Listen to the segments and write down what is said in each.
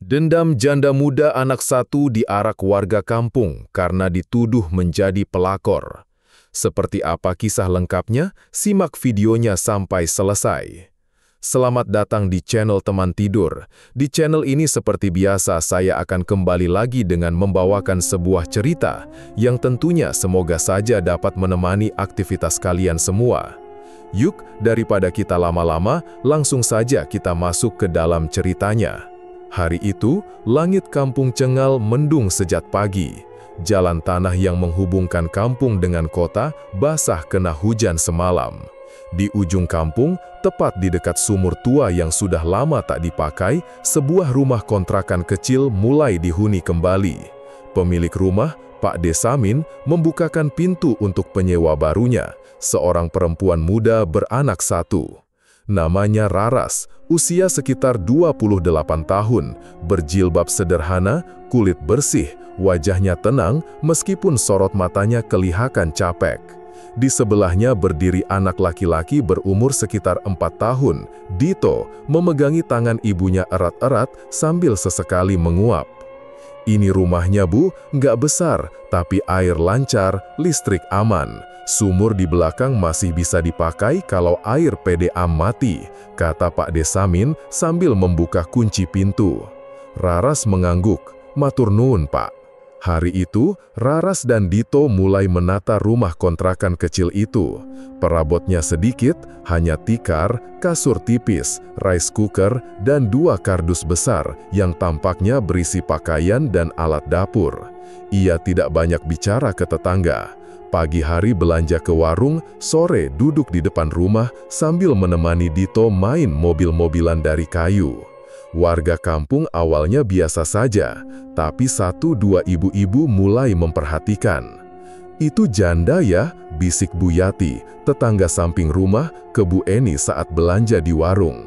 Dendam janda muda anak satu diarak warga kampung karena dituduh menjadi pelakor. Seperti apa kisah lengkapnya? Simak videonya sampai selesai. Selamat datang di channel Teman Tidur. Di channel ini seperti biasa saya akan kembali lagi dengan membawakan sebuah cerita yang tentunya semoga saja dapat menemani aktivitas kalian semua. Yuk, daripada kita lama-lama, langsung saja kita masuk ke dalam ceritanya. Hari itu, langit kampung Cengal mendung sejak pagi. Jalan tanah yang menghubungkan kampung dengan kota basah kena hujan semalam. Di ujung kampung, tepat di dekat sumur tua yang sudah lama tak dipakai, sebuah rumah kontrakan kecil mulai dihuni kembali. Pemilik rumah, Pak Desamin, membukakan pintu untuk penyewa barunya, seorang perempuan muda beranak satu. Namanya Raras, usia sekitar 28 tahun, berjilbab sederhana, kulit bersih, wajahnya tenang meskipun sorot matanya kelihatan capek. Di sebelahnya berdiri anak laki-laki berumur sekitar 4 tahun, Dito, memegangi tangan ibunya erat-erat sambil sesekali menguap. Ini rumahnya Bu, nggak besar, tapi air lancar, listrik aman. Sumur di belakang masih bisa dipakai kalau air PDAM mati, kata Pak Desamin sambil membuka kunci pintu. Raras mengangguk, matur nuwun Pak. Hari itu, Raras dan Dito mulai menata rumah kontrakan kecil itu. Perabotnya sedikit, hanya tikar, kasur tipis, rice cooker, dan 2 kardus besar yang tampaknya berisi pakaian dan alat dapur. Ia tidak banyak bicara ke tetangga. Pagi hari belanja ke warung, sore duduk di depan rumah sambil menemani Dito main mobil-mobilan dari kayu. Warga kampung awalnya biasa saja, tapi 1-2 ibu-ibu mulai memperhatikan. Itu janda ya, bisik Bu Yati, tetangga samping rumah, ke Bu Eni saat belanja di warung.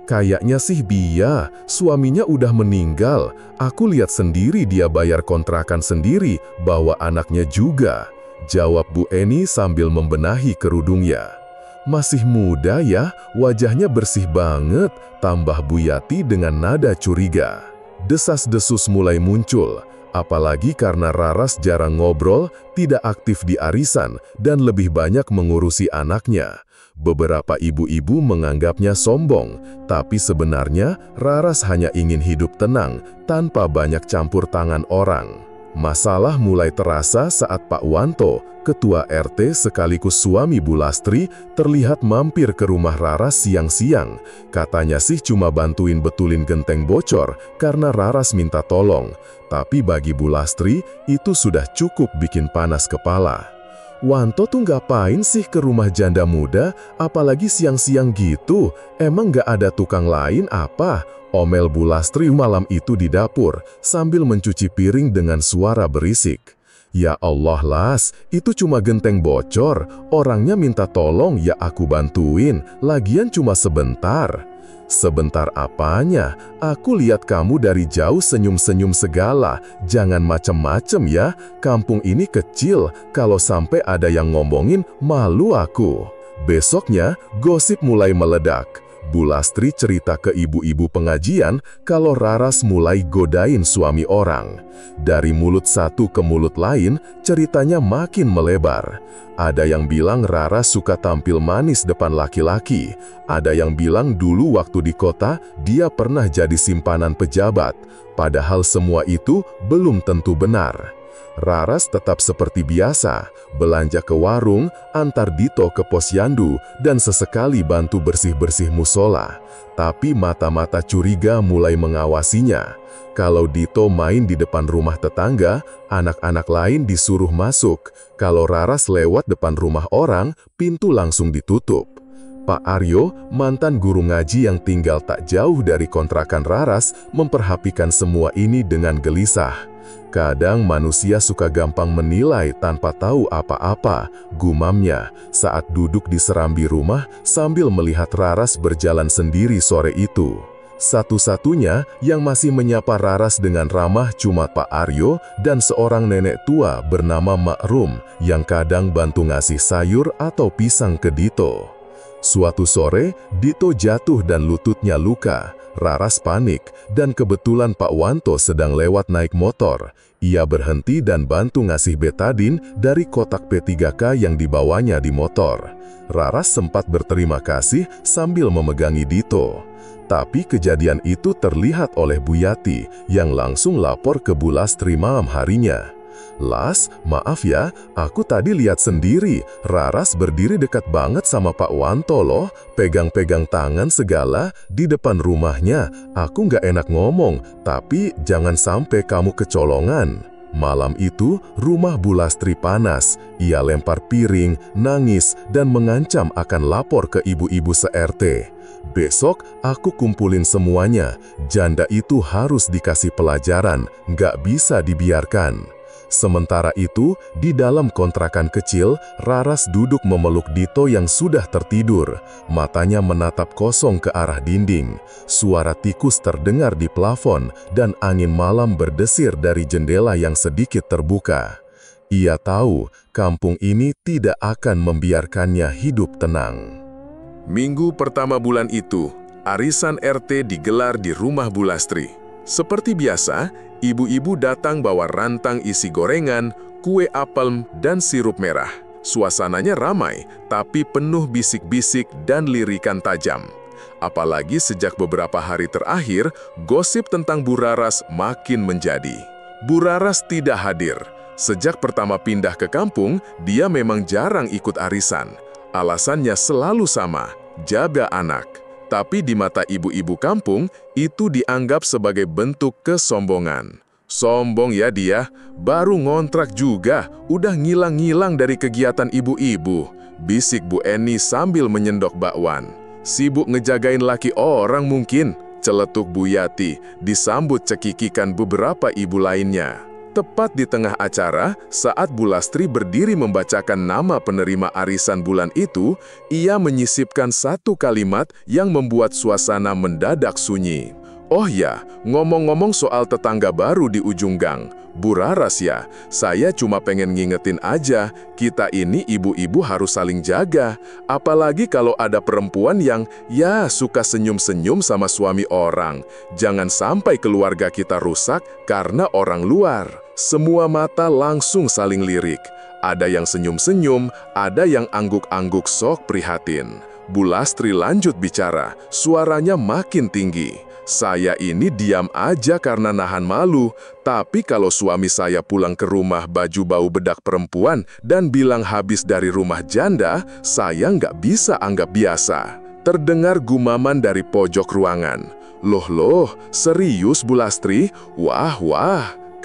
Kayaknya sih Bia, suaminya udah meninggal. Aku lihat sendiri dia bayar kontrakan sendiri, bawa anaknya juga, jawab Bu Eni sambil membenahi kerudungnya. Masih muda ya, wajahnya bersih banget, tambah Bu Yati dengan nada curiga. Desas-desus mulai muncul, apalagi karena Raras jarang ngobrol, tidak aktif di arisan, dan lebih banyak mengurusi anaknya. Beberapa ibu-ibu menganggapnya sombong, tapi sebenarnya Raras hanya ingin hidup tenang, tanpa banyak campur tangan orang. Masalah mulai terasa saat Pak Wanto, ketua RT sekaligus suami Bu Lastri, terlihat mampir ke rumah Raras siang-siang. Katanya sih cuma bantuin betulin genteng bocor karena Raras minta tolong. Tapi bagi Bu Lastri, itu sudah cukup bikin panas kepala. Wanto tuh ngapain sih ke rumah janda muda, apalagi siang-siang gitu? Emang nggak ada tukang lain apa? Omel Bu Lastri malam itu di dapur, sambil mencuci piring dengan suara berisik. Ya Allah Las, itu cuma genteng bocor, orangnya minta tolong ya aku bantuin, lagian cuma sebentar. Sebentar apanya? Aku lihat kamu dari jauh senyum-senyum segala, jangan macem-macem ya, kampung ini kecil, kalau sampai ada yang ngomongin, malu aku. Besoknya, gosip mulai meledak. Bu Lastri cerita ke ibu-ibu pengajian kalau Raras mulai godain suami orang. Dari mulut satu ke mulut lain, ceritanya makin melebar. Ada yang bilang Raras suka tampil manis depan laki-laki. Ada yang bilang dulu waktu di kota, dia pernah jadi simpanan pejabat. Padahal semua itu belum tentu benar. Raras tetap seperti biasa, belanja ke warung, antar Dito ke posyandu, dan sesekali bantu bersih-bersih musola. Tapi mata-mata curiga mulai mengawasinya. Kalau Dito main di depan rumah tetangga, anak-anak lain disuruh masuk. Kalau Raras lewat depan rumah orang, pintu langsung ditutup. Pak Aryo, mantan guru ngaji yang tinggal tak jauh dari kontrakan Raras, memperhatikan semua ini dengan gelisah. Kadang manusia suka gampang menilai tanpa tahu apa-apa, gumamnya, saat duduk di serambi rumah sambil melihat Raras berjalan sendiri sore itu. Satu-satunya yang masih menyapa Raras dengan ramah cuma Pak Aryo dan seorang nenek tua bernama Mak Rum yang kadang bantu ngasih sayur atau pisang ke Dito. Suatu sore, Dito jatuh dan lututnya luka. Raras panik, dan kebetulan Pak Wanto sedang lewat naik motor. Ia berhenti dan bantu ngasih betadin dari kotak P3K yang dibawanya di motor. Raras sempat berterima kasih sambil memegangi Dito. Tapi kejadian itu terlihat oleh Bu Yati yang langsung lapor ke Bu Lastri malam harinya. "Las, maaf ya, aku tadi lihat sendiri, Raras berdiri dekat banget sama Pak Wanto loh, pegang-pegang tangan segala di depan rumahnya. Aku nggak enak ngomong, tapi jangan sampai kamu kecolongan." Malam itu, rumah Bu Lastri panas. Ia lempar piring, nangis, dan mengancam akan lapor ke ibu-ibu se-RT. "Besok aku kumpulin semuanya, janda itu harus dikasih pelajaran, nggak bisa dibiarkan." Sementara itu, di dalam kontrakan kecil, Raras duduk memeluk Dito yang sudah tertidur. Matanya menatap kosong ke arah dinding. Suara tikus terdengar di plafon, dan angin malam berdesir dari jendela yang sedikit terbuka. Ia tahu, kampung ini tidak akan membiarkannya hidup tenang. Minggu pertama bulan itu, arisan RT digelar di rumah Bu Lastri. Seperti biasa, ibu-ibu datang bawa rantang isi gorengan, kue apel, dan sirup merah. Suasananya ramai, tapi penuh bisik-bisik dan lirikan tajam. Apalagi sejak beberapa hari terakhir, gosip tentang Bu Raras makin menjadi. Bu Raras tidak hadir. Sejak pertama pindah ke kampung, dia memang jarang ikut arisan. Alasannya selalu sama, jaga anak. Tapi di mata ibu-ibu kampung, itu dianggap sebagai bentuk kesombongan. "Sombong ya dia, baru ngontrak juga, udah ngilang-ngilang dari kegiatan ibu-ibu," bisik Bu Eni sambil menyendok bakwan. "Sibuk ngejagain laki orang mungkin," celetuk Bu Yati, disambut cekikikan beberapa ibu lainnya. Tepat di tengah acara, saat Bu Lastri berdiri membacakan nama penerima arisan bulan itu, ia menyisipkan satu kalimat yang membuat suasana mendadak sunyi. "Oh ya, ngomong-ngomong soal tetangga baru di ujung gang, Bu Raras ya, saya cuma pengen ngingetin aja, kita ini ibu-ibu harus saling jaga. Apalagi kalau ada perempuan yang, ya suka senyum-senyum sama suami orang. Jangan sampai keluarga kita rusak karena orang luar." Semua mata langsung saling lirik. Ada yang senyum-senyum, ada yang angguk-angguk sok prihatin. Bu Lastri lanjut bicara, suaranya makin tinggi. "Saya ini diam aja karena nahan malu, tapi kalau suami saya pulang ke rumah baju bau bedak perempuan dan bilang habis dari rumah janda, saya nggak bisa anggap biasa." Terdengar gumaman dari pojok ruangan. Loh, serius Bu Lastri? Wah.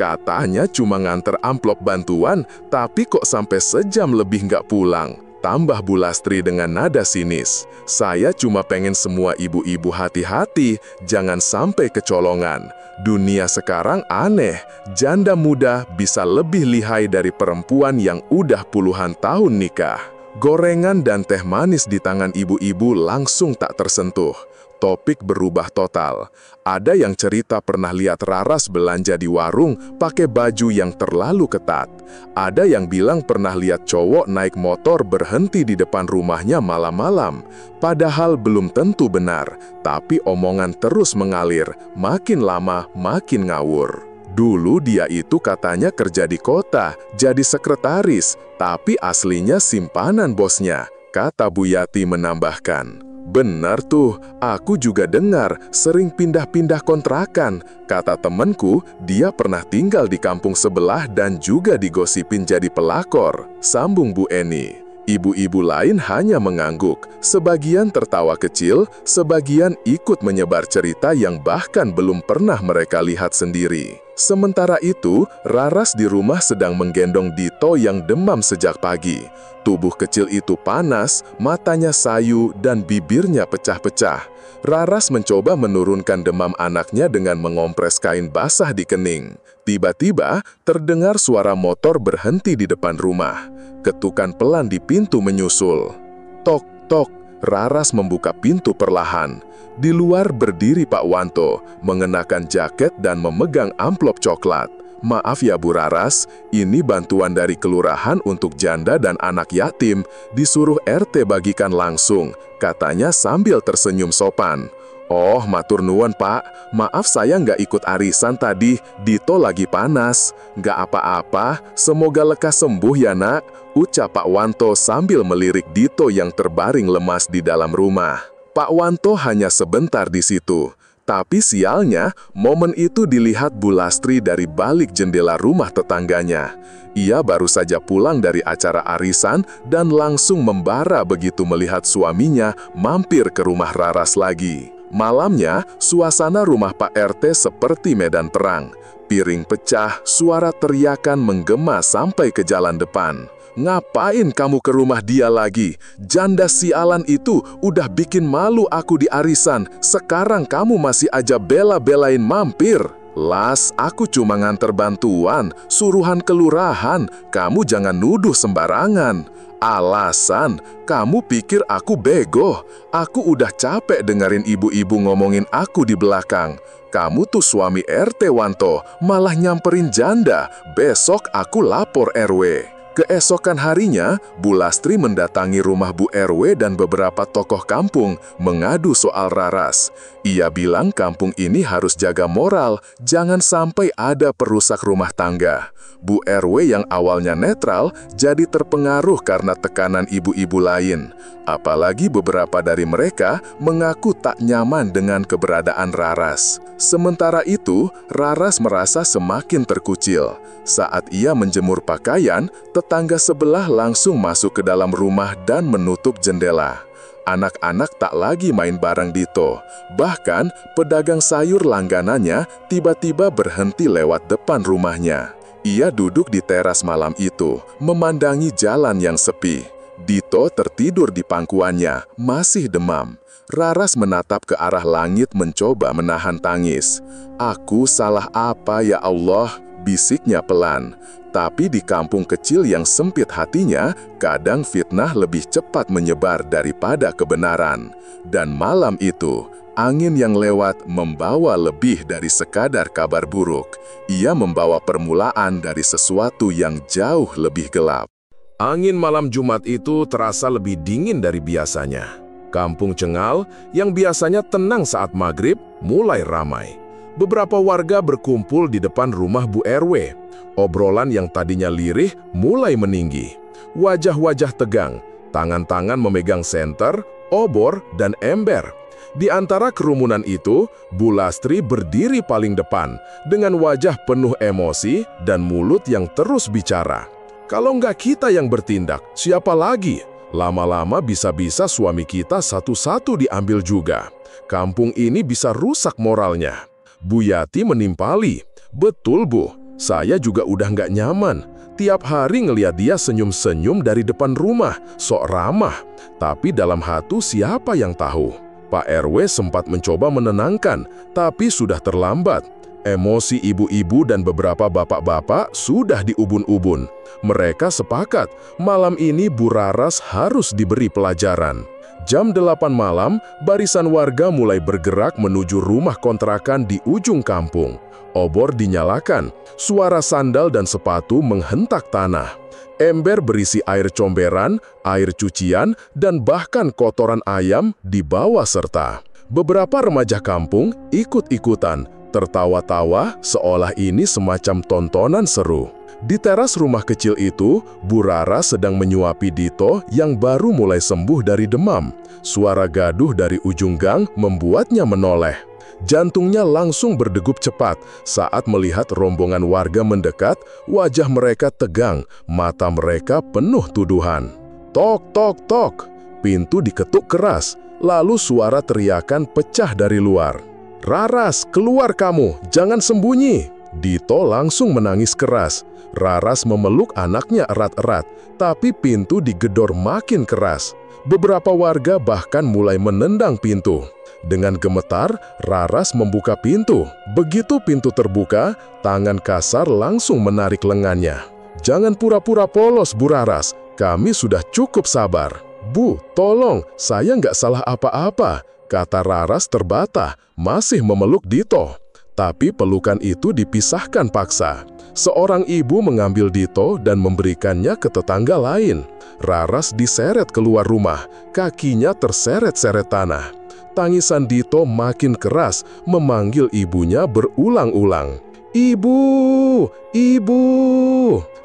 Katanya cuma nganter amplop bantuan, tapi kok sampai sejam lebih nggak pulang. Tambah Bu Lastri dengan nada sinis. "Saya cuma pengen semua ibu-ibu hati-hati, jangan sampai kecolongan. Dunia sekarang aneh, janda muda bisa lebih lihai dari perempuan yang udah puluhan tahun nikah." Gorengan dan teh manis di tangan ibu-ibu langsung tak tersentuh. Topik berubah total. Ada yang cerita pernah lihat Raras belanja di warung pakai baju yang terlalu ketat. Ada yang bilang pernah lihat cowok naik motor berhenti di depan rumahnya malam-malam. Padahal belum tentu benar, tapi omongan terus mengalir, makin lama makin ngawur. Dulu dia itu katanya kerja di kota, jadi sekretaris, tapi aslinya simpanan bosnya, kata Bu Yati menambahkan. "Benar tuh, aku juga dengar sering pindah-pindah kontrakan. Kata temenku, dia pernah tinggal di kampung sebelah dan juga digosipin jadi pelakor," sambung Bu Eni. Ibu-ibu lain hanya mengangguk, sebagian tertawa kecil, sebagian ikut menyebar cerita yang bahkan belum pernah mereka lihat sendiri. Sementara itu, Raras di rumah sedang menggendong Dito yang demam sejak pagi. Tubuh kecil itu panas, matanya sayu, dan bibirnya pecah-pecah. Raras mencoba menurunkan demam anaknya dengan mengompres kain basah di kening. Tiba-tiba, terdengar suara motor berhenti di depan rumah. Ketukan pelan di pintu menyusul. Tok, tok, Raras membuka pintu perlahan. Di luar berdiri Pak Wanto, mengenakan jaket dan memegang amplop coklat. "Maaf ya Bu Raras, ini bantuan dari kelurahan untuk janda dan anak yatim, disuruh RT bagikan langsung," katanya sambil tersenyum sopan. Oh, matur nuwun Pak. Maaf saya nggak ikut arisan tadi. Dito lagi panas. Nggak apa-apa, semoga lekas sembuh ya nak, ucap Pak Wanto sambil melirik Dito yang terbaring lemas di dalam rumah. Pak Wanto hanya sebentar di situ. Tapi sialnya, momen itu dilihat Bu Lastri dari balik jendela rumah tetangganya. Ia baru saja pulang dari acara arisan dan langsung membara begitu melihat suaminya mampir ke rumah Raras lagi. Malamnya, suasana rumah Pak RT seperti medan perang. Piring pecah, suara teriakan menggema sampai ke jalan depan. Ngapain kamu ke rumah dia lagi? Janda sialan itu udah bikin malu aku di arisan. Sekarang kamu masih aja bela-belain mampir. Las, aku cuma nganter bantuan, suruhan kelurahan. Kamu jangan nuduh sembarangan. Alasan, kamu pikir aku bego? Aku udah capek dengerin ibu-ibu ngomongin aku di belakang. Kamu tuh suami RT Wanto, malah nyamperin janda. Besok aku lapor RW. Keesokan harinya, Bu Lastri mendatangi rumah Bu RW dan beberapa tokoh kampung mengadu soal Raras. Ia bilang kampung ini harus jaga moral, jangan sampai ada perusak rumah tangga. Bu RW yang awalnya netral jadi terpengaruh karena tekanan ibu-ibu lain. Apalagi beberapa dari mereka mengaku tak nyaman dengan keberadaan Raras. Sementara itu, Raras merasa semakin terkucil. Saat ia menjemur pakaian, tetangga sebelah langsung masuk ke dalam rumah dan menutup jendela. Anak-anak tak lagi main bareng Dito. Bahkan, pedagang sayur langganannya tiba-tiba berhenti lewat depan rumahnya. Ia duduk di teras malam itu, memandangi jalan yang sepi. Dito tertidur di pangkuannya, masih demam. Raras menatap ke arah langit mencoba menahan tangis. "Aku salah apa ya Allah?" bisiknya pelan. Tapi di kampung kecil yang sempit hatinya, kadang fitnah lebih cepat menyebar daripada kebenaran. Dan malam itu, angin yang lewat membawa lebih dari sekadar kabar buruk. Ia membawa permulaan dari sesuatu yang jauh lebih gelap. Angin malam Jumat itu terasa lebih dingin dari biasanya. Kampung Cengal, yang biasanya tenang saat maghrib, mulai ramai. Beberapa warga berkumpul di depan rumah Bu RW. Obrolan yang tadinya lirih mulai meninggi. Wajah-wajah tegang, tangan-tangan memegang senter, obor, dan ember. Di antara kerumunan itu, Bu Lastri berdiri paling depan, dengan wajah penuh emosi dan mulut yang terus bicara. "Kalau nggak kita yang bertindak, siapa lagi? Lama-lama bisa-bisa suami kita satu-satu diambil juga. Kampung ini bisa rusak moralnya." Bu Yati menimpali, "Betul Bu, saya juga udah nggak nyaman. Tiap hari ngeliat dia senyum-senyum dari depan rumah, sok ramah. Tapi dalam hati siapa yang tahu?" Pak RW sempat mencoba menenangkan, tapi sudah terlambat. Emosi ibu-ibu dan beberapa bapak-bapak sudah diubun-ubun. Mereka sepakat, malam ini Bu Raras harus diberi pelajaran. Jam 8 malam, barisan warga mulai bergerak menuju rumah kontrakan di ujung kampung. Obor dinyalakan, suara sandal dan sepatu menghentak tanah. Ember berisi air comberan, air cucian, dan bahkan kotoran ayam dibawa serta. Beberapa remaja kampung ikut-ikutan, tertawa-tawa seolah ini semacam tontonan seru. Di teras rumah kecil itu, Bu Rara sedang menyuapi Dito yang baru mulai sembuh dari demam. Suara gaduh dari ujung gang membuatnya menoleh. Jantungnya langsung berdegup cepat saat melihat rombongan warga mendekat, wajah mereka tegang, mata mereka penuh tuduhan. Tok, tok, tok. Pintu diketuk keras, lalu suara teriakan pecah dari luar. "Raras, keluar kamu, jangan sembunyi." Dito langsung menangis keras. Raras memeluk anaknya erat-erat, tapi pintu digedor makin keras. Beberapa warga bahkan mulai menendang pintu. Dengan gemetar, Raras membuka pintu. Begitu pintu terbuka, tangan kasar langsung menarik lengannya. "Jangan pura-pura polos, Bu Raras. Kami sudah cukup sabar." "Bu, tolong, saya nggak salah apa-apa," kata Raras terbata, masih memeluk Dito. Tapi pelukan itu dipisahkan paksa. Seorang ibu mengambil Dito dan memberikannya ke tetangga lain. Raras diseret keluar rumah, kakinya terseret-seret tanah. Tangisan Dito makin keras, memanggil ibunya berulang-ulang. "Ibu! Ibu!"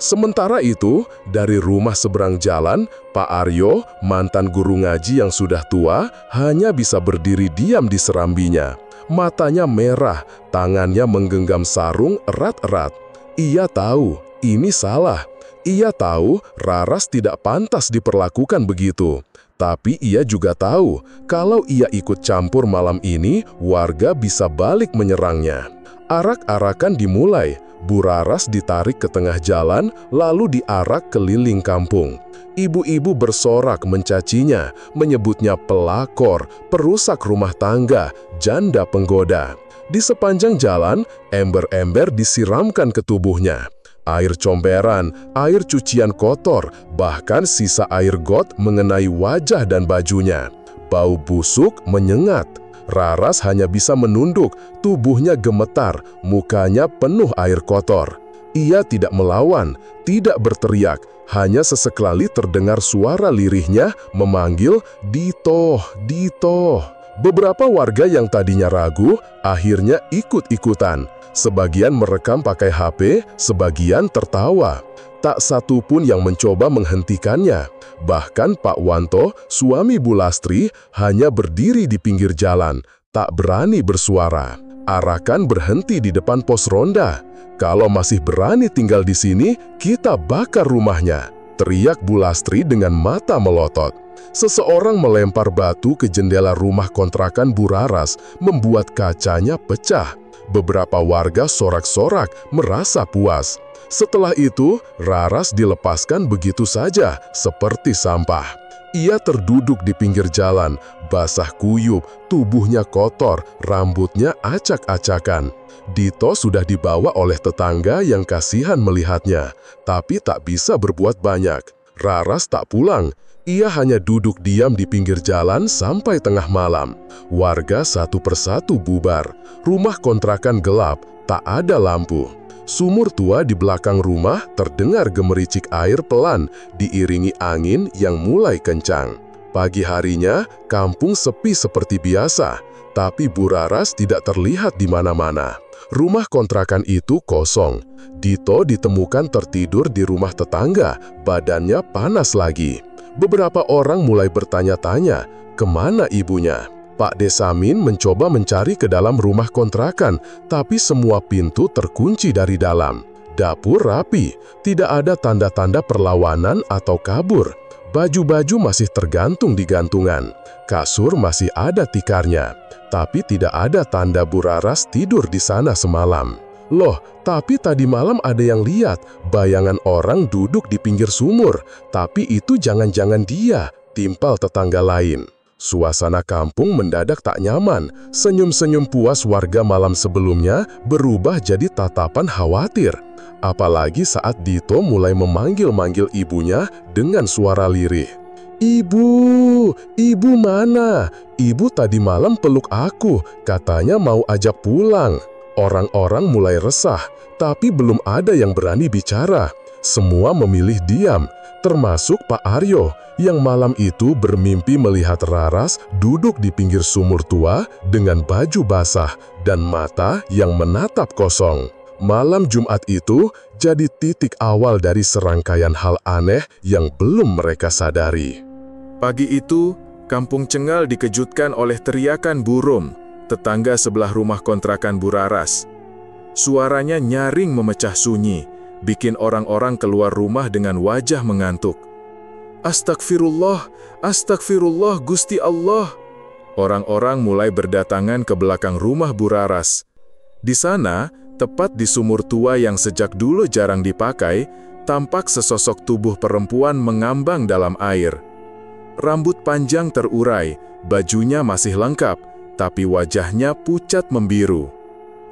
Sementara itu, dari rumah seberang jalan, Pak Aryo, mantan guru ngaji yang sudah tua, hanya bisa berdiri diam di serambinya. Matanya merah, tangannya menggenggam sarung erat-erat. Ia tahu, ini salah. Ia tahu Raras tidak pantas diperlakukan begitu. Tapi ia juga tahu, kalau ia ikut campur malam ini, warga bisa balik menyerangnya. Arak-arakan dimulai, Bu Raras ditarik ke tengah jalan, lalu diarak keliling kampung. Ibu-ibu bersorak mencacinya, menyebutnya pelakor, perusak rumah tangga, janda penggoda. Di sepanjang jalan, ember-ember disiramkan ke tubuhnya. Air comberan, air cucian kotor, bahkan sisa air got mengenai wajah dan bajunya. Bau busuk menyengat. Raras hanya bisa menunduk, tubuhnya gemetar, mukanya penuh air kotor. Ia tidak melawan, tidak berteriak, hanya sesekali terdengar suara lirihnya memanggil, "Dito, Dito." Beberapa warga yang tadinya ragu, akhirnya ikut-ikutan. Sebagian merekam pakai HP, sebagian tertawa. Tak satu pun yang mencoba menghentikannya. Bahkan Pak Wanto, suami Bu Lastri, hanya berdiri di pinggir jalan, tak berani bersuara. Arakan berhenti di depan pos ronda. "Kalau masih berani tinggal di sini, kita bakar rumahnya," teriak Bu Lastri dengan mata melotot. Seseorang melempar batu ke jendela rumah kontrakan Bu Raras, membuat kacanya pecah. Beberapa warga sorak-sorak merasa puas. Setelah itu, Raras dilepaskan begitu saja, seperti sampah. Ia terduduk di pinggir jalan, basah kuyup, tubuhnya kotor, rambutnya acak-acakan. Dito sudah dibawa oleh tetangga yang kasihan melihatnya, tapi tak bisa berbuat banyak. Raras tak pulang. Ia hanya duduk diam di pinggir jalan sampai tengah malam. Warga satu persatu bubar. Rumah kontrakan gelap, tak ada lampu. Sumur tua di belakang rumah terdengar gemericik air pelan, diiringi angin yang mulai kencang. Pagi harinya, kampung sepi seperti biasa, tapi Bu Raras tidak terlihat di mana-mana. Rumah kontrakan itu kosong. Dito ditemukan tertidur di rumah tetangga, badannya panas lagi. Beberapa orang mulai bertanya-tanya, kemana ibunya? Pak Desamin mencoba mencari ke dalam rumah kontrakan, tapi semua pintu terkunci dari dalam. Dapur rapi, tidak ada tanda-tanda perlawanan atau kabur. Baju-baju masih tergantung di gantungan. Kasur masih ada tikarnya, tapi tidak ada tanda Bu Raras tidur di sana semalam. Loh, tapi tadi malam ada yang lihat, bayangan orang duduk di pinggir sumur. Tapi itu jangan-jangan dia, timpal tetangga lain. Suasana kampung mendadak tak nyaman. Senyum-senyum puas warga malam sebelumnya berubah jadi tatapan khawatir. Apalagi saat Dito mulai memanggil-manggil ibunya dengan suara lirih. "Ibu, ibu mana? Ibu tadi malam peluk aku, katanya mau ajak pulang." Orang-orang mulai resah, tapi belum ada yang berani bicara. Semua memilih diam, termasuk Pak Aryo, yang malam itu bermimpi melihat Raras duduk di pinggir sumur tua dengan baju basah dan mata yang menatap kosong. Malam Jumat itu jadi titik awal dari serangkaian hal aneh yang belum mereka sadari. Pagi itu, Kampung Cengal dikejutkan oleh teriakan burung, tetangga sebelah rumah kontrakan Bu Raras. Suaranya nyaring memecah sunyi, bikin orang-orang keluar rumah dengan wajah mengantuk. "Astagfirullah, astagfirullah Gusti Allah." Orang-orang mulai berdatangan ke belakang rumah Bu Raras. Di sana, tepat di sumur tua yang sejak dulu jarang dipakai, tampak sesosok tubuh perempuan mengambang dalam air. Rambut panjang terurai, bajunya masih lengkap, tapi wajahnya pucat membiru.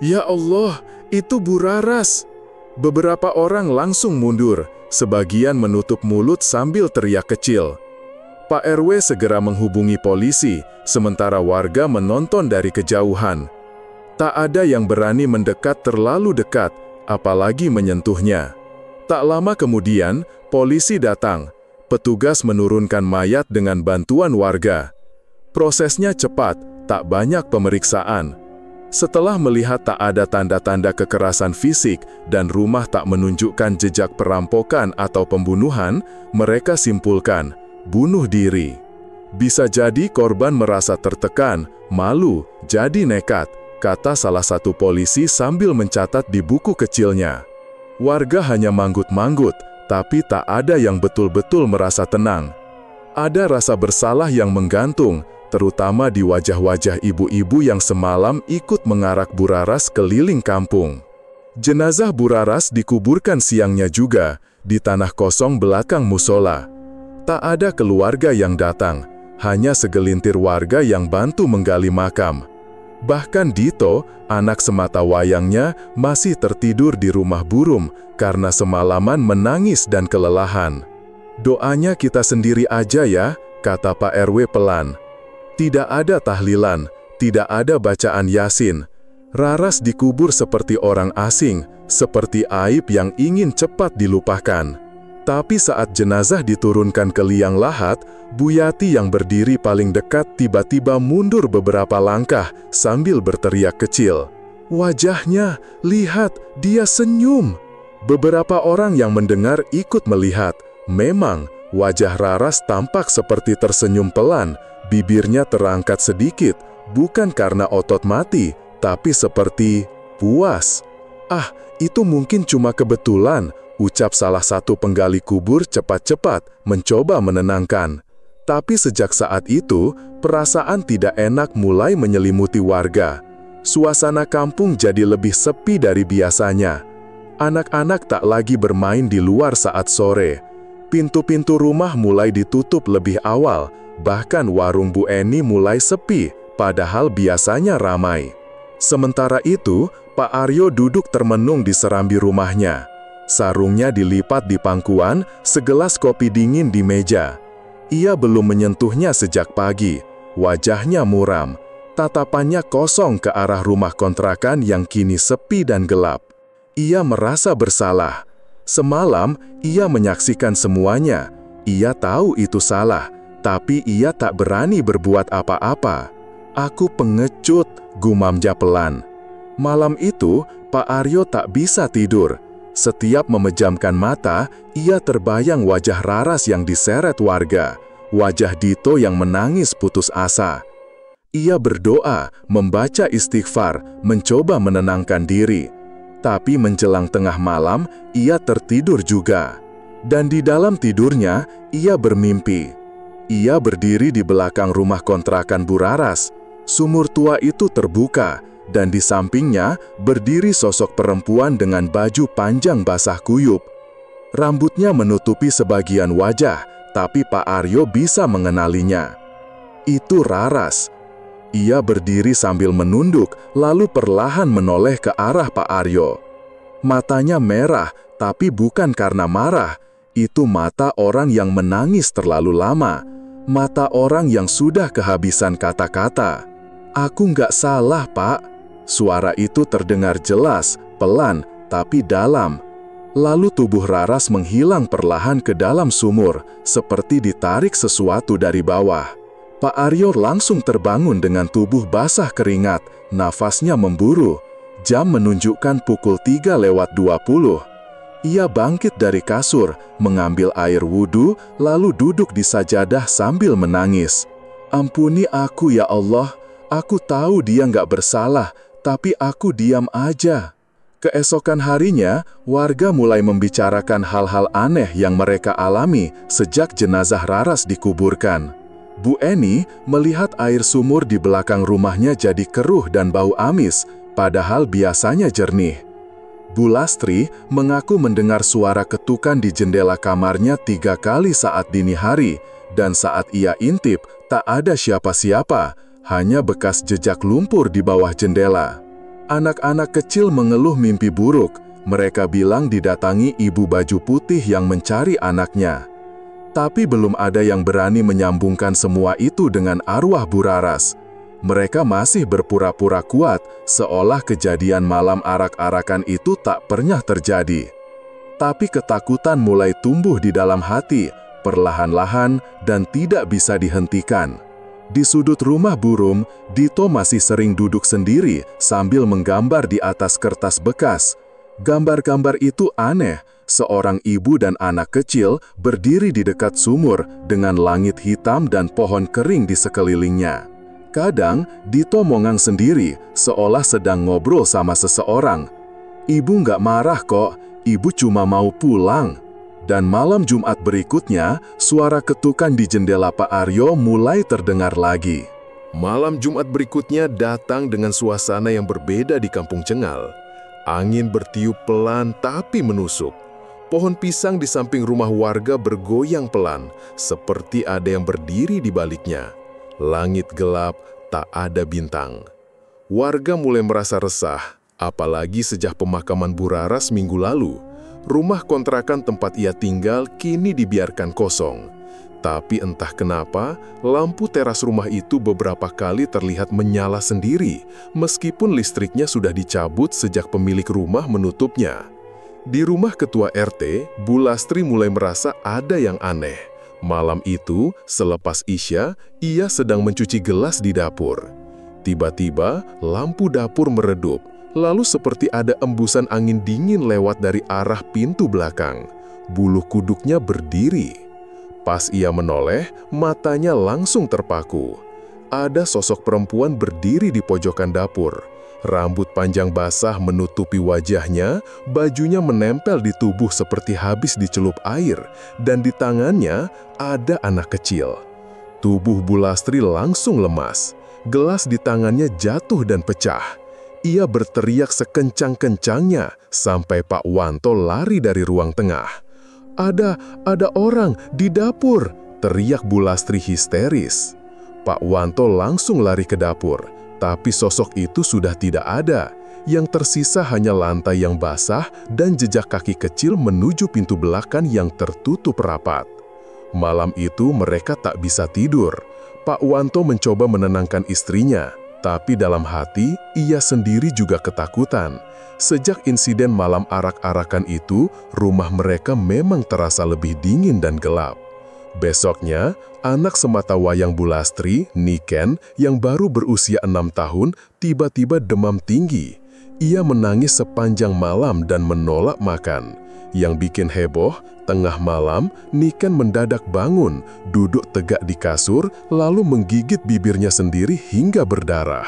"Ya Allah, itu Bu Raras!" Beberapa orang langsung mundur, sebagian menutup mulut sambil teriak kecil. Pak RW segera menghubungi polisi, sementara warga menonton dari kejauhan. Tak ada yang berani mendekat terlalu dekat, apalagi menyentuhnya. Tak lama kemudian, polisi datang. Petugas menurunkan mayat dengan bantuan warga. Prosesnya cepat, tak banyak pemeriksaan. Setelah melihat tak ada tanda-tanda kekerasan fisik dan rumah tak menunjukkan jejak perampokan atau pembunuhan, mereka simpulkan, bunuh diri. Bisa jadi korban merasa tertekan, malu, jadi nekat, kata salah satu polisi sambil mencatat di buku kecilnya. Warga hanya manggut-manggut, tapi tak ada yang betul-betul merasa tenang. Ada rasa bersalah yang menggantung, terutama di wajah-wajah ibu-ibu yang semalam ikut mengarak Bu Raras keliling kampung. Jenazah Bu Raras dikuburkan siangnya juga, di tanah kosong belakang musola. Tak ada keluarga yang datang, hanya segelintir warga yang bantu menggali makam. Bahkan Dito, anak sematawayangnya, masih tertidur di rumah burung karena semalaman menangis dan kelelahan. Doanya kita sendiri aja ya, kata Pak RW pelan. Tidak ada tahlilan, tidak ada bacaan Yasin. Raras dikubur seperti orang asing, seperti aib yang ingin cepat dilupakan. Tapi saat jenazah diturunkan ke liang lahat, Bu Yati yang berdiri paling dekat tiba-tiba mundur beberapa langkah sambil berteriak kecil. Wajahnya, lihat, dia senyum. Beberapa orang yang mendengar ikut melihat. Memang, wajah Raras tampak seperti tersenyum pelan, bibirnya terangkat sedikit, bukan karena otot mati, tapi seperti puas. Ah, itu mungkin cuma kebetulan, ucap salah satu penggali kubur cepat-cepat, mencoba menenangkan. Tapi sejak saat itu, perasaan tidak enak mulai menyelimuti warga. Suasana kampung jadi lebih sepi dari biasanya. Anak-anak tak lagi bermain di luar saat sore. Pintu-pintu rumah mulai ditutup lebih awal, bahkan warung Bu Eni mulai sepi, padahal biasanya ramai. Sementara itu, Pak Aryo duduk termenung di serambi rumahnya. Sarungnya dilipat di pangkuan, segelas kopi dingin di meja. Ia belum menyentuhnya sejak pagi, wajahnya muram, tatapannya kosong ke arah rumah kontrakan yang kini sepi dan gelap. Ia merasa bersalah. Semalam, ia menyaksikan semuanya. Ia tahu itu salah, tapi ia tak berani berbuat apa-apa. Aku pengecut, gumamnya pelan. Malam itu, Pak Aryo tak bisa tidur. Setiap memejamkan mata, ia terbayang wajah Raras yang diseret warga, wajah Dito yang menangis putus asa. Ia berdoa, membaca istighfar, mencoba menenangkan diri. Tapi menjelang tengah malam, ia tertidur juga. Dan di dalam tidurnya, ia bermimpi. Ia berdiri di belakang rumah kontrakan Bu Raras. Sumur tua itu terbuka, dan di sampingnya berdiri sosok perempuan dengan baju panjang basah kuyup. Rambutnya menutupi sebagian wajah, tapi Pak Aryo bisa mengenalinya. Itu Raras. Ia berdiri sambil menunduk, lalu perlahan menoleh ke arah Pak Aryo. Matanya merah, tapi bukan karena marah. Itu mata orang yang menangis terlalu lama. Mata orang yang sudah kehabisan kata-kata. Aku nggak salah, Pak. Suara itu terdengar jelas, pelan, tapi dalam. Lalu tubuh Raras menghilang perlahan ke dalam sumur, seperti ditarik sesuatu dari bawah. Pak Aryo langsung terbangun dengan tubuh basah keringat, nafasnya memburu. Jam menunjukkan pukul 3:20. Ia bangkit dari kasur, mengambil air wudhu, lalu duduk di sajadah sambil menangis. Ampuni aku ya Allah, aku tahu dia nggak bersalah, tapi aku diam aja. Keesokan harinya, warga mulai membicarakan hal-hal aneh yang mereka alami sejak jenazah Raras dikuburkan. Bu Eni melihat air sumur di belakang rumahnya jadi keruh dan bau amis, padahal biasanya jernih. Bu Lastri mengaku mendengar suara ketukan di jendela kamarnya 3 kali saat dini hari, dan saat ia intip, tak ada siapa-siapa, hanya bekas jejak lumpur di bawah jendela. Anak-anak kecil mengeluh mimpi buruk, mereka bilang didatangi ibu baju putih yang mencari anaknya. Tapi belum ada yang berani menyambungkan semua itu dengan arwah Bu Raras. Mereka masih berpura-pura kuat, seolah kejadian malam arak-arakan itu tak pernah terjadi. Tapi ketakutan mulai tumbuh di dalam hati, perlahan-lahan dan tidak bisa dihentikan. Di sudut rumah burung, Dito masih sering duduk sendiri sambil menggambar di atas kertas bekas. Gambar-gambar itu aneh. Seorang ibu dan anak kecil berdiri di dekat sumur dengan langit hitam dan pohon kering di sekelilingnya. Kadang, Dito mongang sendiri, seolah sedang ngobrol sama seseorang. Ibu nggak marah kok, ibu cuma mau pulang. Dan malam Jumat berikutnya, suara ketukan di jendela Pak Aryo mulai terdengar lagi. Malam Jumat berikutnya datang dengan suasana yang berbeda di Kampung Cengal. Angin bertiup pelan tapi menusuk. Pohon pisang di samping rumah warga bergoyang pelan, seperti ada yang berdiri di baliknya. Langit gelap, tak ada bintang. Warga mulai merasa resah, apalagi sejak pemakaman Bu Raras minggu lalu. Rumah kontrakan tempat ia tinggal kini dibiarkan kosong. Tapi entah kenapa, lampu teras rumah itu beberapa kali terlihat menyala sendiri, meskipun listriknya sudah dicabut sejak pemilik rumah menutupnya. Di rumah ketua RT, Bu Lastri mulai merasa ada yang aneh. Malam itu, selepas Isya, ia sedang mencuci gelas di dapur. Tiba-tiba, lampu dapur meredup. Lalu seperti ada embusan angin dingin lewat dari arah pintu belakang. Bulu kuduknya berdiri. Pas ia menoleh, matanya langsung terpaku. Ada sosok perempuan berdiri di pojokan dapur. Rambut panjang basah menutupi wajahnya, bajunya menempel di tubuh seperti habis dicelup air, dan di tangannya ada anak kecil. Tubuh Bu Lastri langsung lemas. Gelas di tangannya jatuh dan pecah. Ia berteriak sekencang-kencangnya sampai Pak Wanto lari dari ruang tengah. Ada orang di dapur, teriak Bu Lastri histeris. Pak Wanto langsung lari ke dapur, tapi sosok itu sudah tidak ada. Yang tersisa hanya lantai yang basah dan jejak kaki kecil menuju pintu belakang yang tertutup rapat. Malam itu mereka tak bisa tidur. Pak Wanto mencoba menenangkan istrinya. Tapi dalam hati, ia sendiri juga ketakutan. Sejak insiden malam arak-arakan itu, rumah mereka memang terasa lebih dingin dan gelap. Besoknya, anak sematawayang Bu Lastri, Niken, yang baru berusia 6 tahun, tiba-tiba demam tinggi. Ia menangis sepanjang malam dan menolak makan. Yang bikin heboh, tengah malam, Niken mendadak bangun, duduk tegak di kasur, lalu menggigit bibirnya sendiri hingga berdarah.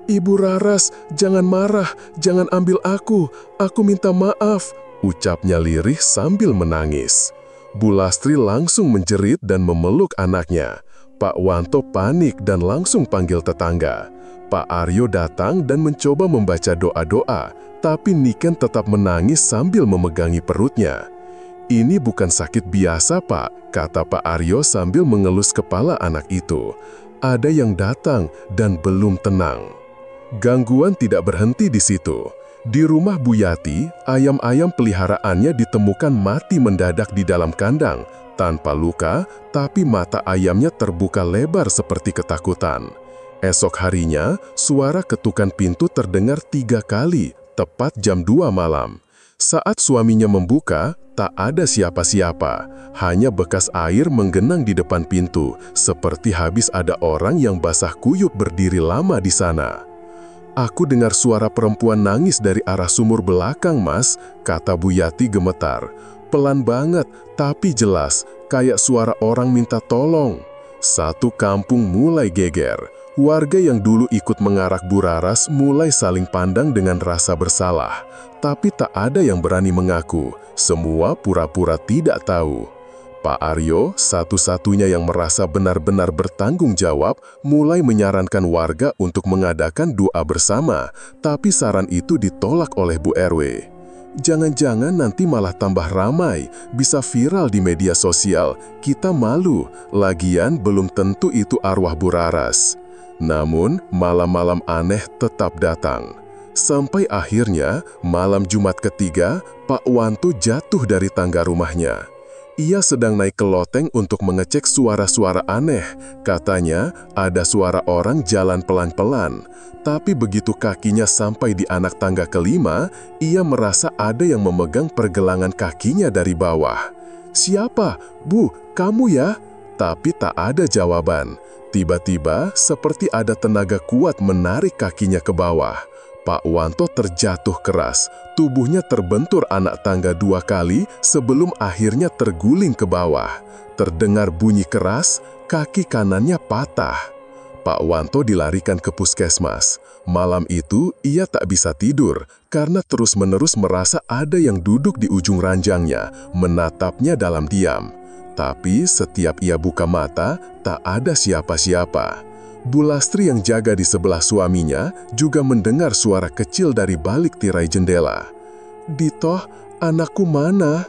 "Ibu Raras, jangan marah, jangan ambil aku minta maaf," ucapnya lirih sambil menangis. Bu Lastri langsung menjerit dan memeluk anaknya. Pak Wanto panik dan langsung panggil tetangga. Pak Aryo datang dan mencoba membaca doa-doa, tapi Niken tetap menangis sambil memegangi perutnya. "Ini bukan sakit biasa, Pak," kata Pak Aryo sambil mengelus kepala anak itu. "Ada yang datang dan belum tenang." Gangguan tidak berhenti di situ. Di rumah Bu Yati, ayam-ayam peliharaannya ditemukan mati mendadak di dalam kandang, tanpa luka, tapi mata ayamnya terbuka lebar seperti ketakutan. Esok harinya, suara ketukan pintu terdengar 3 kali, tepat jam 2 malam. Saat suaminya membuka, tak ada siapa-siapa, hanya bekas air menggenang di depan pintu, seperti habis ada orang yang basah kuyup berdiri lama di sana. "Aku dengar suara perempuan nangis dari arah sumur belakang, Mas," kata Bu Yati gemetar. "Pelan banget, tapi jelas, kayak suara orang minta tolong." Satu kampung mulai geger. Warga yang dulu ikut mengarak Bu Raras mulai saling pandang dengan rasa bersalah. Tapi tak ada yang berani mengaku, semua pura-pura tidak tahu. Pak Aryo, satu-satunya yang merasa benar-benar bertanggung jawab, mulai menyarankan warga untuk mengadakan doa bersama, tapi saran itu ditolak oleh Bu RW. "Jangan-jangan nanti malah tambah ramai, bisa viral di media sosial, kita malu, lagian belum tentu itu arwah Bu Raras." Namun, malam-malam aneh tetap datang. Sampai akhirnya, malam Jumat ketiga, Pak Wanto jatuh dari tangga rumahnya. Ia sedang naik ke loteng untuk mengecek suara-suara aneh. Katanya, ada suara orang jalan pelan-pelan. Tapi begitu kakinya sampai di anak tangga kelima, ia merasa ada yang memegang pergelangan kakinya dari bawah. "Siapa? Bu, kamu ya?" tapi tak ada jawaban. Tiba-tiba, seperti ada tenaga kuat menarik kakinya ke bawah. Pak Wanto terjatuh keras. Tubuhnya terbentur anak tangga 2 kali sebelum akhirnya terguling ke bawah. Terdengar bunyi keras, kaki kanannya patah. Pak Wanto dilarikan ke puskesmas. Malam itu, ia tak bisa tidur karena terus-menerus merasa ada yang duduk di ujung ranjangnya, menatapnya dalam diam. Tapi setiap ia buka mata, tak ada siapa-siapa. Bu Lastri yang jaga di sebelah suaminya juga mendengar suara kecil dari balik tirai jendela. "Ditoh, anakku mana?"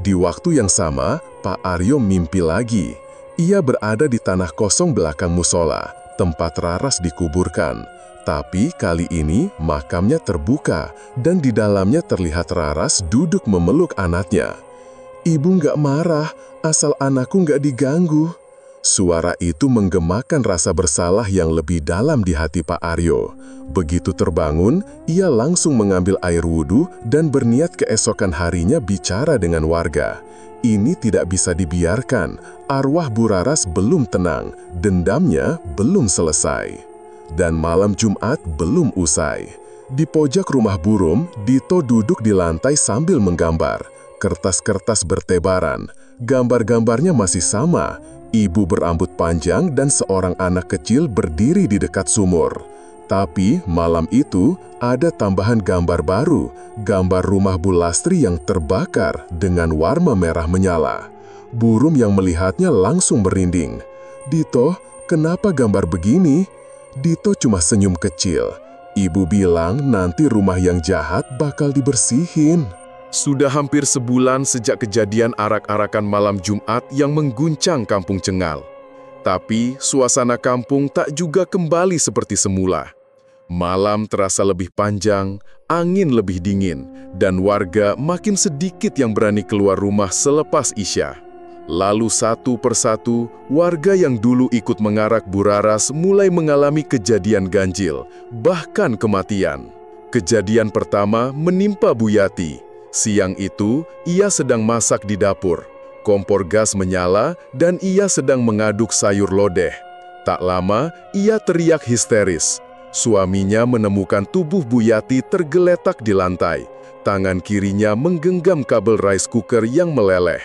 Di waktu yang sama, Pak Aryo mimpi lagi. Ia berada di tanah kosong belakang musola, tempat Raras dikuburkan. Tapi kali ini makamnya terbuka dan di dalamnya terlihat Raras duduk memeluk anaknya. "Ibu nggak marah, asal anakku nggak diganggu." Suara itu menggemakan rasa bersalah yang lebih dalam di hati Pak Aryo. Begitu terbangun, ia langsung mengambil air wudhu dan berniat keesokan harinya bicara dengan warga. Ini tidak bisa dibiarkan, arwah Bu Raras belum tenang, dendamnya belum selesai. Dan malam Jumat belum usai. Di pojok rumah burung, Dito duduk di lantai sambil menggambar. Kertas-kertas bertebaran, gambar-gambarnya masih sama. Ibu berambut panjang dan seorang anak kecil berdiri di dekat sumur. Tapi malam itu ada tambahan gambar baru, gambar rumah Bu Lastri yang terbakar dengan warna merah menyala. Burung yang melihatnya langsung merinding. "Dito, kenapa gambar begini?" Dito cuma senyum kecil. "Ibu bilang nanti rumah yang jahat bakal dibersihin." Sudah hampir sebulan sejak kejadian arak-arakan malam Jumat yang mengguncang Kampung Cengal. Tapi suasana kampung tak juga kembali seperti semula. Malam terasa lebih panjang, angin lebih dingin, dan warga makin sedikit yang berani keluar rumah selepas Isya. Lalu satu persatu, warga yang dulu ikut mengarak Bu Raras mulai mengalami kejadian ganjil, bahkan kematian. Kejadian pertama menimpa Bu Yati. Siang itu, ia sedang masak di dapur. Kompor gas menyala dan ia sedang mengaduk sayur lodeh. Tak lama, ia teriak histeris. Suaminya menemukan tubuh Bu Yati tergeletak di lantai. Tangan kirinya menggenggam kabel rice cooker yang meleleh.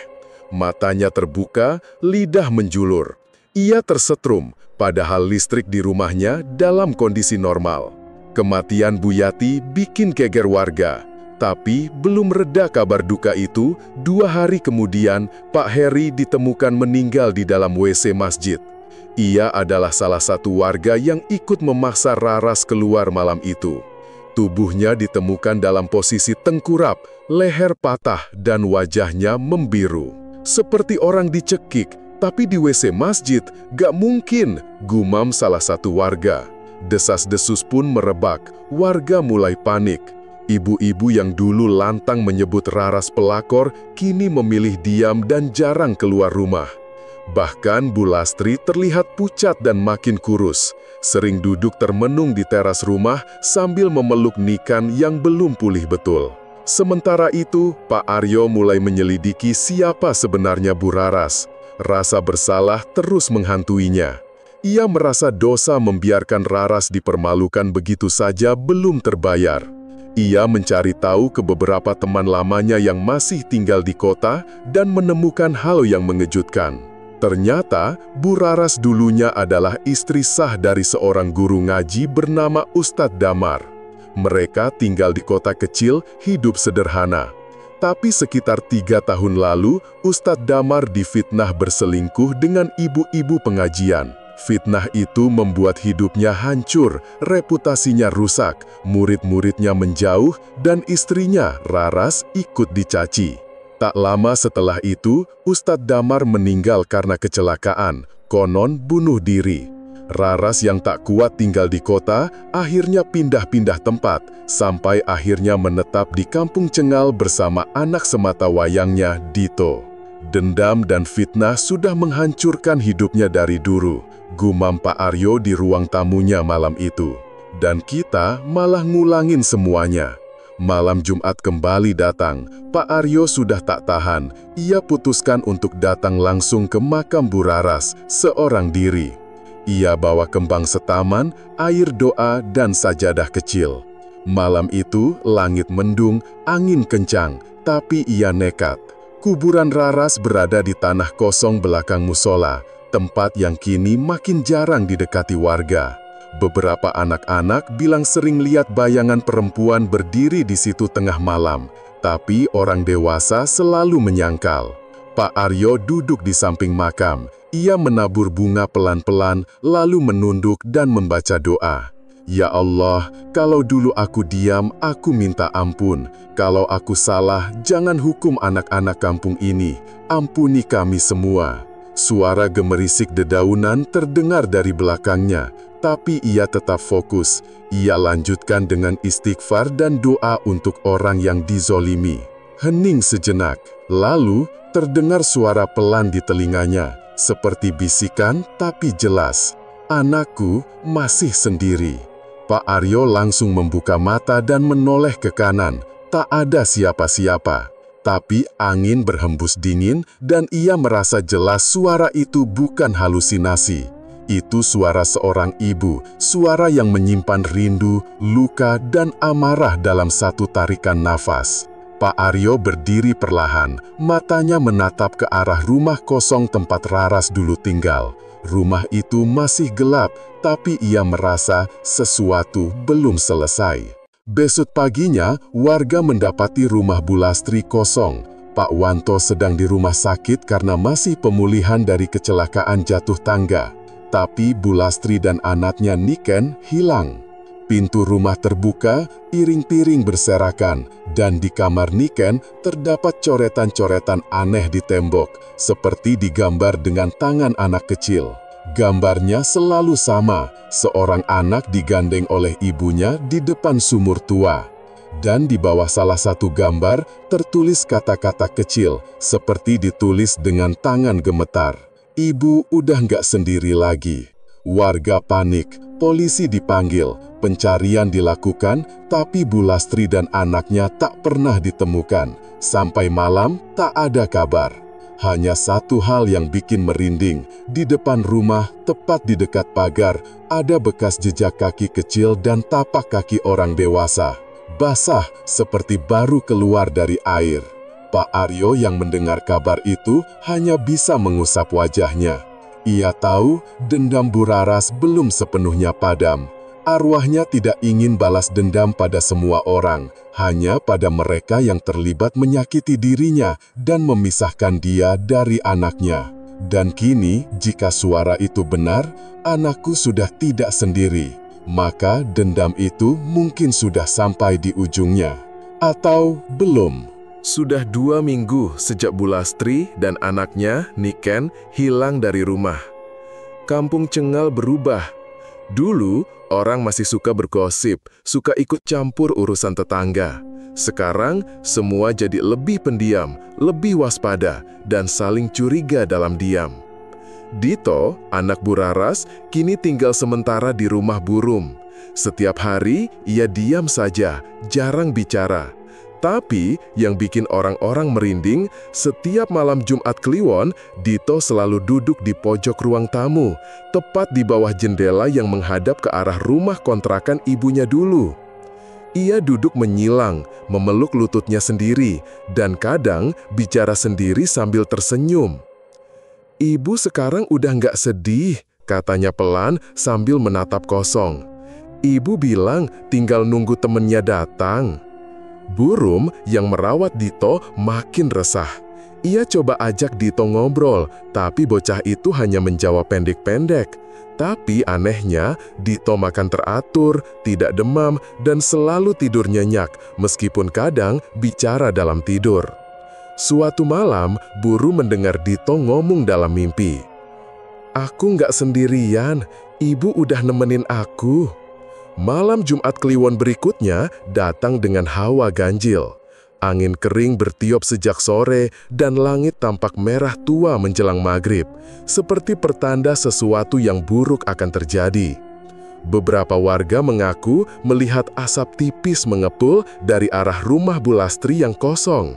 Matanya terbuka, lidah menjulur. Ia tersetrum, padahal listrik di rumahnya dalam kondisi normal. Kematian Bu Yati bikin geger warga. Tapi belum reda kabar duka itu, 2 hari kemudian Pak Heri ditemukan meninggal di dalam WC masjid. Ia adalah salah satu warga yang ikut memaksa Raras keluar malam itu. Tubuhnya ditemukan dalam posisi tengkurap, leher patah dan wajahnya membiru. Seperti orang dicekik, tapi di WC masjid gak mungkin, gumam salah satu warga. Desas-desus pun merebak, warga mulai panik. Ibu-ibu yang dulu lantang menyebut Raras pelakor, kini memilih diam dan jarang keluar rumah. Bahkan Bu Lastri terlihat pucat dan makin kurus, sering duduk termenung di teras rumah sambil memeluk Nikan yang belum pulih betul. Sementara itu, Pak Aryo mulai menyelidiki siapa sebenarnya Bu Raras. Rasa bersalah terus menghantuinya. Ia merasa dosa membiarkan Raras dipermalukan begitu saja belum terbayar. Ia mencari tahu ke beberapa teman lamanya yang masih tinggal di kota dan menemukan hal yang mengejutkan. Ternyata, Bu Raras dulunya adalah istri sah dari seorang guru ngaji bernama Ustadz Damar. Mereka tinggal di kota kecil, hidup sederhana. Tapi sekitar 3 tahun lalu, Ustadz Damar difitnah berselingkuh dengan ibu-ibu pengajian. Fitnah itu membuat hidupnya hancur, reputasinya rusak, murid-muridnya menjauh, dan istrinya, Raras, ikut dicaci. Tak lama setelah itu, Ustadz Damar meninggal karena kecelakaan, konon bunuh diri. Raras yang tak kuat tinggal di kota, akhirnya pindah-pindah tempat, sampai akhirnya menetap di Kampung Cengal bersama anak sematawayangnya, Dito. Dendam dan fitnah sudah menghancurkan hidupnya dari dulu, gumam Pak Aryo di ruang tamunya malam itu. Dan kita malah ngulangin semuanya. Malam Jumat kembali datang. Pak Aryo sudah tak tahan. Ia putuskan untuk datang langsung ke makam Bu Raras, seorang diri. Ia bawa kembang setaman, air doa, dan sajadah kecil. Malam itu, langit mendung, angin kencang, tapi ia nekat. Kuburan Raras berada di tanah kosong belakang musola, tempat yang kini makin jarang didekati warga. Beberapa anak-anak bilang sering lihat bayangan perempuan berdiri di situ tengah malam, tapi orang dewasa selalu menyangkal. Pak Aryo duduk di samping makam. Ia menabur bunga pelan-pelan, lalu menunduk dan membaca doa. Ya Allah, kalau dulu aku diam, aku minta ampun. Kalau aku salah, jangan hukum anak-anak kampung ini. Ampuni kami semua. Suara gemerisik dedaunan terdengar dari belakangnya, tapi ia tetap fokus. Ia lanjutkan dengan istighfar dan doa untuk orang yang dizolimi. Hening sejenak, lalu terdengar suara pelan di telinganya, seperti bisikan tapi jelas. Anakku masih sendiri. Pak Aryo langsung membuka mata dan menoleh ke kanan. Tak ada siapa-siapa. Tapi angin berhembus dingin dan ia merasa jelas suara itu bukan halusinasi. Itu suara seorang ibu, suara yang menyimpan rindu, luka, dan amarah dalam satu tarikan nafas. Pak Aryo berdiri perlahan, matanya menatap ke arah rumah kosong tempat Raras dulu tinggal. Rumah itu masih gelap, tapi ia merasa sesuatu belum selesai. Besok paginya, warga mendapati rumah Bu Lastri kosong. Pak Wanto sedang di rumah sakit karena masih pemulihan dari kecelakaan jatuh tangga. Tapi Bu Lastri dan anaknya Niken hilang. Pintu rumah terbuka, piring-piring berserakan, dan di kamar Niken terdapat coretan-coretan aneh di tembok, seperti digambar dengan tangan anak kecil. Gambarnya selalu sama, seorang anak digandeng oleh ibunya di depan sumur tua. Dan di bawah salah satu gambar tertulis kata-kata kecil, seperti ditulis dengan tangan gemetar. Ibu udah nggak sendiri lagi. Warga panik, polisi dipanggil, pencarian dilakukan, tapi Bu Lastri dan anaknya tak pernah ditemukan. Sampai malam, tak ada kabar. Hanya satu hal yang bikin merinding, di depan rumah, tepat di dekat pagar, ada bekas jejak kaki kecil dan tapak kaki orang dewasa. Basah, seperti baru keluar dari air. Pak Aryo yang mendengar kabar itu hanya bisa mengusap wajahnya. Ia tahu dendam Bu Raras belum sepenuhnya padam. Arwahnya tidak ingin balas dendam pada semua orang, hanya pada mereka yang terlibat menyakiti dirinya dan memisahkan dia dari anaknya. Dan kini, jika suara itu benar, anakku sudah tidak sendiri. Maka dendam itu mungkin sudah sampai di ujungnya. Atau belum. Sudah 2 minggu sejak Bu Lastri dan anaknya, Niken, hilang dari rumah. Kampung Cengal berubah. Dulu, orang masih suka bergosip, suka ikut campur urusan tetangga. Sekarang, semua jadi lebih pendiam, lebih waspada, dan saling curiga dalam diam. Dito, anak Bu Raras, kini tinggal sementara di rumah burung. Setiap hari, ia diam saja, jarang bicara. Tapi, yang bikin orang-orang merinding, setiap malam Jumat Kliwon, Dito selalu duduk di pojok ruang tamu, tepat di bawah jendela yang menghadap ke arah rumah kontrakan ibunya dulu. Ia duduk menyilang, memeluk lututnya sendiri, dan kadang bicara sendiri sambil tersenyum. "Ibu sekarang udah nggak sedih," katanya pelan sambil menatap kosong. "Ibu bilang tinggal nunggu temennya datang." Burung yang merawat Dito makin resah. Ia coba ajak Dito ngobrol, tapi bocah itu hanya menjawab pendek-pendek. Tapi anehnya, Dito makan teratur, tidak demam, dan selalu tidur nyenyak, meskipun kadang bicara dalam tidur. Suatu malam, Burung mendengar Dito ngomong dalam mimpi. "Aku nggak sendirian, ibu udah nemenin aku." Malam Jumat Kliwon berikutnya datang dengan hawa ganjil. Angin kering bertiup sejak sore dan langit tampak merah tua menjelang maghrib, seperti pertanda sesuatu yang buruk akan terjadi. Beberapa warga mengaku melihat asap tipis mengepul dari arah rumah Bu Lastri yang kosong.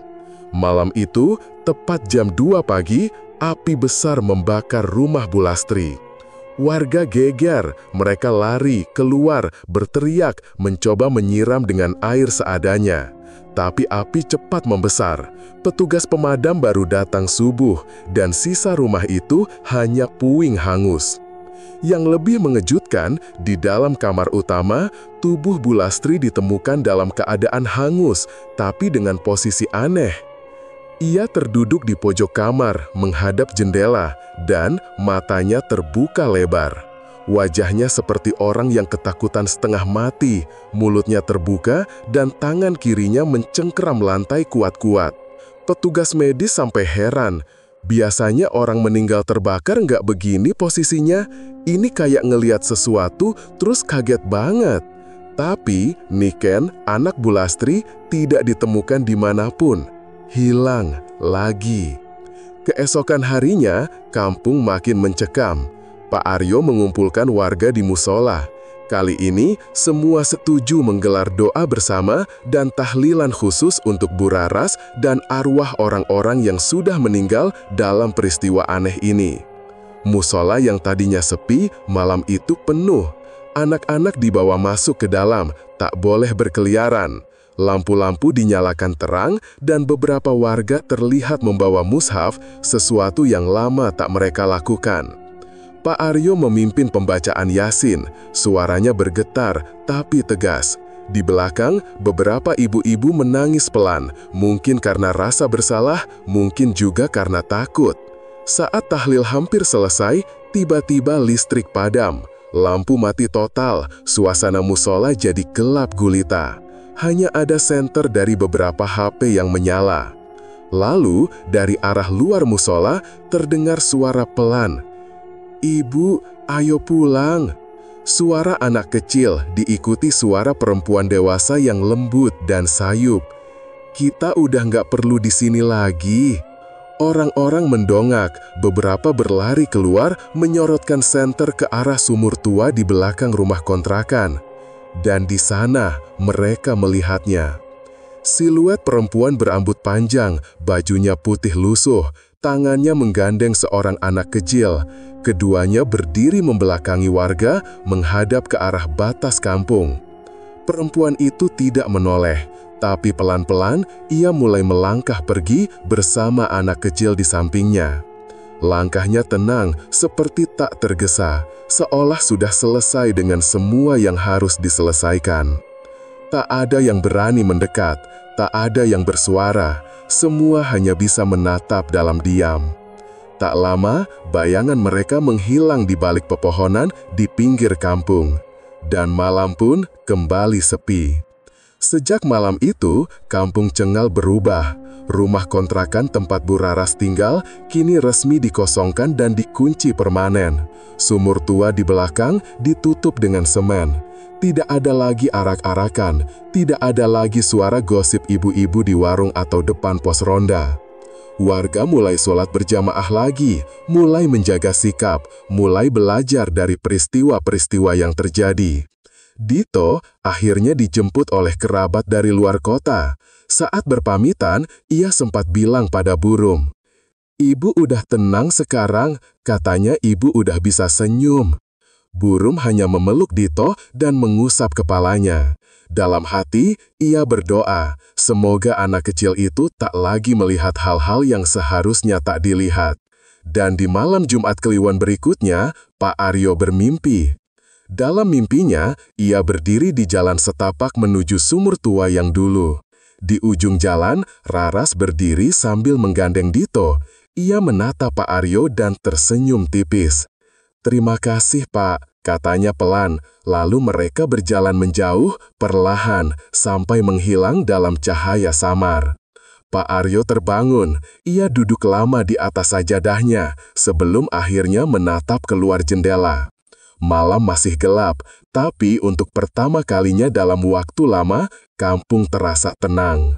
Malam itu, tepat jam 2 pagi, api besar membakar rumah Bu Lastri. Warga geger, mereka lari, keluar, berteriak, mencoba menyiram dengan air seadanya. Tapi api cepat membesar. Petugas pemadam baru datang subuh, dan sisa rumah itu hanya puing hangus. Yang lebih mengejutkan, di dalam kamar utama, tubuh Bu Lastri ditemukan dalam keadaan hangus, tapi dengan posisi aneh. Ia terduduk di pojok kamar, menghadap jendela, dan matanya terbuka lebar. Wajahnya seperti orang yang ketakutan setengah mati, mulutnya terbuka, dan tangan kirinya mencengkeram lantai kuat-kuat. Petugas medis sampai heran. Biasanya orang meninggal terbakar nggak begini posisinya. Ini kayak ngeliat sesuatu, terus kaget banget. Tapi, Niken, anak Bu Lastri, tidak ditemukan dimanapun. Hilang lagi. Keesokan harinya, kampung makin mencekam. Pak Aryo mengumpulkan warga di musola. Kali ini, semua setuju menggelar doa bersama dan tahlilan khusus untuk Bu Raras dan arwah orang-orang yang sudah meninggal dalam peristiwa aneh ini. Musola yang tadinya sepi, malam itu penuh. Anak-anak dibawa masuk ke dalam, tak boleh berkeliaran. Lampu-lampu dinyalakan terang dan beberapa warga terlihat membawa mushaf, sesuatu yang lama tak mereka lakukan. Pak Aryo memimpin pembacaan Yasin, suaranya bergetar tapi tegas. Di belakang, beberapa ibu-ibu menangis pelan, mungkin karena rasa bersalah, mungkin juga karena takut. Saat tahlil hampir selesai, tiba-tiba listrik padam. Lampu mati total, suasana musola jadi gelap gulita. Hanya ada senter dari beberapa HP yang menyala. Lalu, dari arah luar musola, terdengar suara pelan. "Ibu, ayo pulang." Suara anak kecil diikuti suara perempuan dewasa yang lembut dan sayup. "Kita udah nggak perlu di sini lagi." Orang-orang mendongak, beberapa berlari keluar menyorotkan senter ke arah sumur tua di belakang rumah kontrakan. Dan di sana mereka melihatnya. Siluet perempuan berambut panjang, bajunya putih lusuh, tangannya menggandeng seorang anak kecil. Keduanya berdiri membelakangi warga, menghadap ke arah batas kampung. Perempuan itu tidak menoleh, tapi pelan-pelan ia mulai melangkah pergi bersama anak kecil di sampingnya. Langkahnya tenang, seperti tak tergesa, seolah sudah selesai dengan semua yang harus diselesaikan. Tak ada yang berani mendekat, tak ada yang bersuara, semua hanya bisa menatap dalam diam. Tak lama, bayangan mereka menghilang di balik pepohonan di pinggir kampung. Dan malam pun kembali sepi. Sejak malam itu, kampung Cengal berubah. Rumah kontrakan tempat Bu Raras tinggal kini resmi dikosongkan dan dikunci permanen. Sumur tua di belakang ditutup dengan semen. Tidak ada lagi arak-arakan, tidak ada lagi suara gosip ibu-ibu di warung atau depan pos ronda. Warga mulai sholat berjamaah lagi, mulai menjaga sikap, mulai belajar dari peristiwa-peristiwa yang terjadi. Dito akhirnya dijemput oleh kerabat dari luar kota. Saat berpamitan, ia sempat bilang pada Burung, "Ibu udah tenang sekarang," katanya ibu udah bisa senyum. Burung hanya memeluk Dito dan mengusap kepalanya. Dalam hati, ia berdoa, semoga anak kecil itu tak lagi melihat hal-hal yang seharusnya tak dilihat. Dan di malam Jumat Kliwon berikutnya, Pak Aryo bermimpi. Dalam mimpinya, ia berdiri di jalan setapak menuju sumur tua yang dulu. Di ujung jalan, Raras berdiri sambil menggandeng Dito. Ia menatap Pak Aryo dan tersenyum tipis. "Terima kasih, Pak," katanya pelan. Lalu mereka berjalan menjauh, perlahan, sampai menghilang dalam cahaya samar. Pak Aryo terbangun. Ia duduk lama di atas sajadahnya, sebelum akhirnya menatap keluar jendela. Malam masih gelap, tapi untuk pertama kalinya dalam waktu lama, kampung terasa tenang.